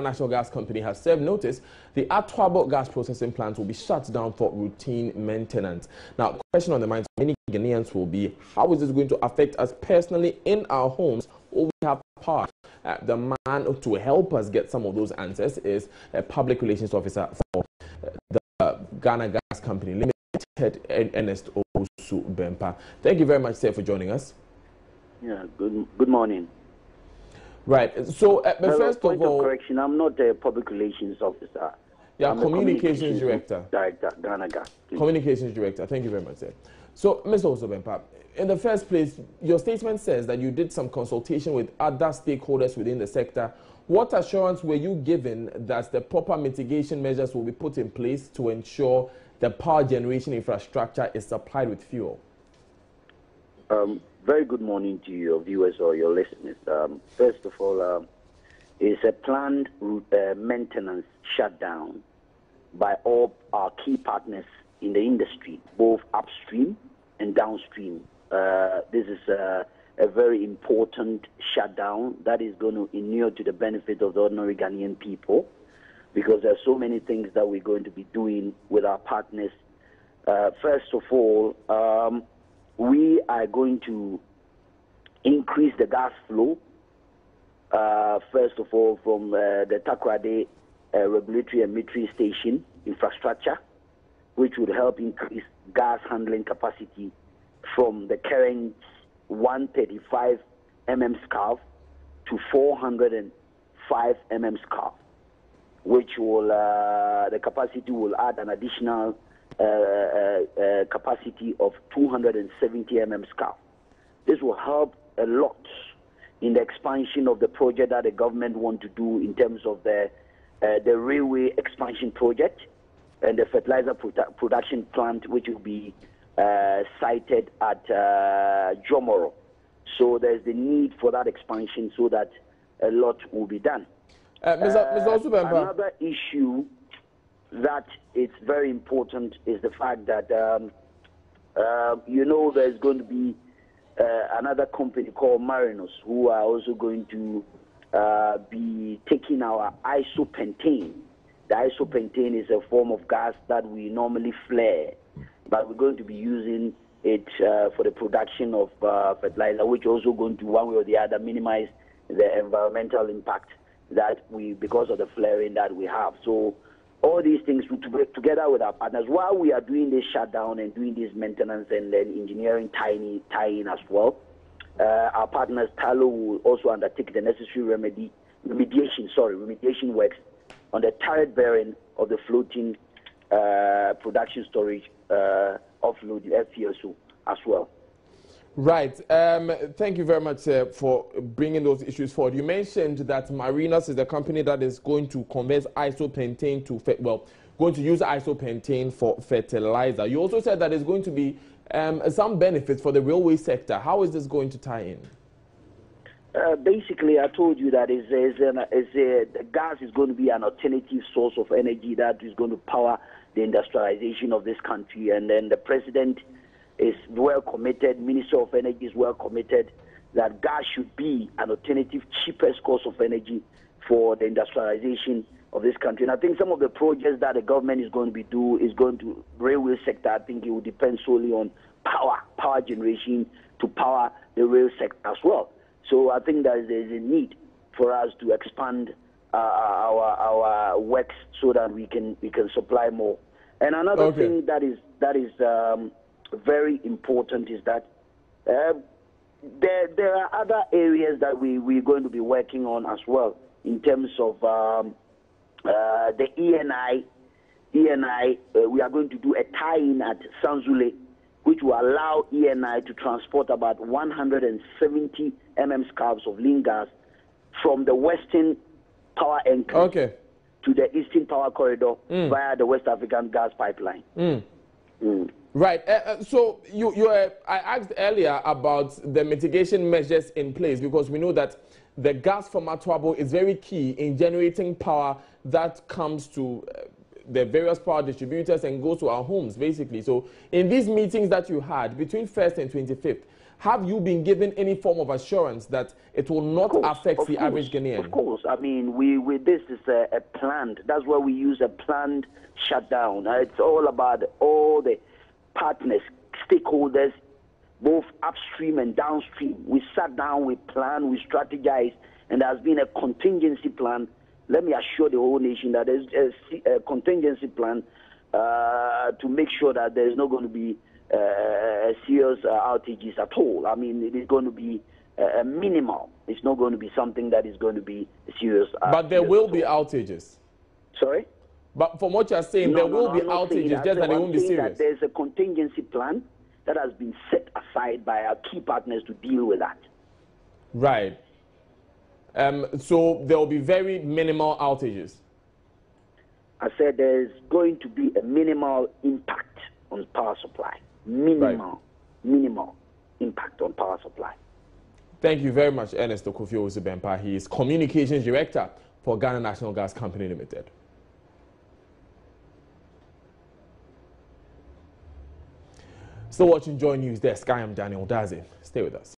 National Gas Company has served notice the Atubo Gas processing plant will be shut down for routine maintenance. Now, the question on the minds of many Ghanaians will be, how is this going to affect us personally in our homes? Or we have power? The man to help us get some of those answers is a public relations officer for the Ghana Gas Company Limited, Ernest Owusu Bempah. Thank you very much, sir, for joining us. Yeah, good morning. Right. So, but first point of all, correction, I'm not a public relations officer. Yeah, I'm communications director. Ghana Gas. Communications director. Thank you very much, sir. So, Mr. Owusu Bempah, in the first place, your statement says that you did some consultation with other stakeholders within the sector. What assurance were you given that the proper mitigation measures will be put in place to ensure the power generation infrastructure is supplied with fuel? Very good morning to your viewers or your listeners. First of all, it's a planned maintenance shutdown by all our key partners in the industry, both upstream and downstream. This is a very important shutdown that is going to inure to the benefit of the ordinary Ghanaian people, because there are so many things that we're going to be doing with our partners. First of all, we are going to increase the gas flow, first of all, from the Takoradi regulatory and metering station infrastructure, which would help increase gas handling capacity from the current 135 mm/scarf to 405 mm/scarf, which will the capacity will add an additional capacity of 270 mm/scarf. This will help a lot in the expansion of the project that the government want to do in terms of the railway expansion project and the fertilizer production plant, which will be sited at Jomoro. So there's the need for that expansion so that a lot will be done. Another issue that it's very important is the fact that, there's going to be another company called Marinos who are also going to be taking our isopentane. The isopentane is a form of gas that we normally flare, but we're going to be using it for the production of fertilizer, which also going to, one way or the other, minimize the environmental impact that because of the flaring that we have. So all these things together with our partners, while we are doing this shutdown and doing this maintenance and then engineering tie-in as well, our partners, Talo, will also undertake the necessary remediation works on the turret bearing of the floating production storage offload FPSO as well. Right. Thank you very much for bringing those issues forward. You mentioned that Marinos is the company that is going to convert isopentane to, going to use isopentane for fertilizer. You also said that there's going to be some benefits for the railway sector. How is this going to tie in? Basically, I told you that the gas is going to be an alternative source of energy that is going to power the industrialization of this country. And then the president is well committed, Minister of Energy is well committed that gas should be an alternative, cheapest course of energy for the industrialization of this country. And I think some of the projects that the government is going to railway sector, I think it will depend solely on power generation to power the rail sector as well. So I think that there's a need for us to expand our works so that we can supply more. And another thing that is very important is that there are other areas that we're going to be working on as well in terms of the ENI. We are going to do a tie-in at Sanzule, which will allow ENI to transport about 170 mm/scarves of lean gas from the Western Power Anchor to the Eastern Power Corridor via the West African Gas Pipeline. Right. So I asked earlier about the mitigation measures in place, because we know that the gas from Atubo is very key in generating power that comes to the various power distributors and goes to our homes, basically. So in these meetings that you had between 1st and 25th, Have you been given any form of assurance that it will not affect the average Ghanaian? Of course. I mean, this is a planned. That's why we use a planned shutdown. It's all about all the partners, stakeholders, both upstream and downstream. We sat down, we planned, we strategized, and there has been a contingency plan. Let me assure the whole nation that there's a contingency plan to make sure that there's not going to be serious outages at all. I mean, it is going to be minimal. It's not going to be something that is going to be serious. But there will be outages. Sorry? But from what you're saying, there will be outages, just that it won't be serious. There's a contingency plan that has been set aside by our key partners to deal with that. Right. So there will be very minimal outages. I said there's going to be a minimal impact on power supply. Minimal impact on power supply. Thank you very much, Ernest Okofio-Usibempa. He is Communications Director for Ghana National Gas Company Limited. Still watching JoyNews Desk. I am Daniel Daze. Stay with us.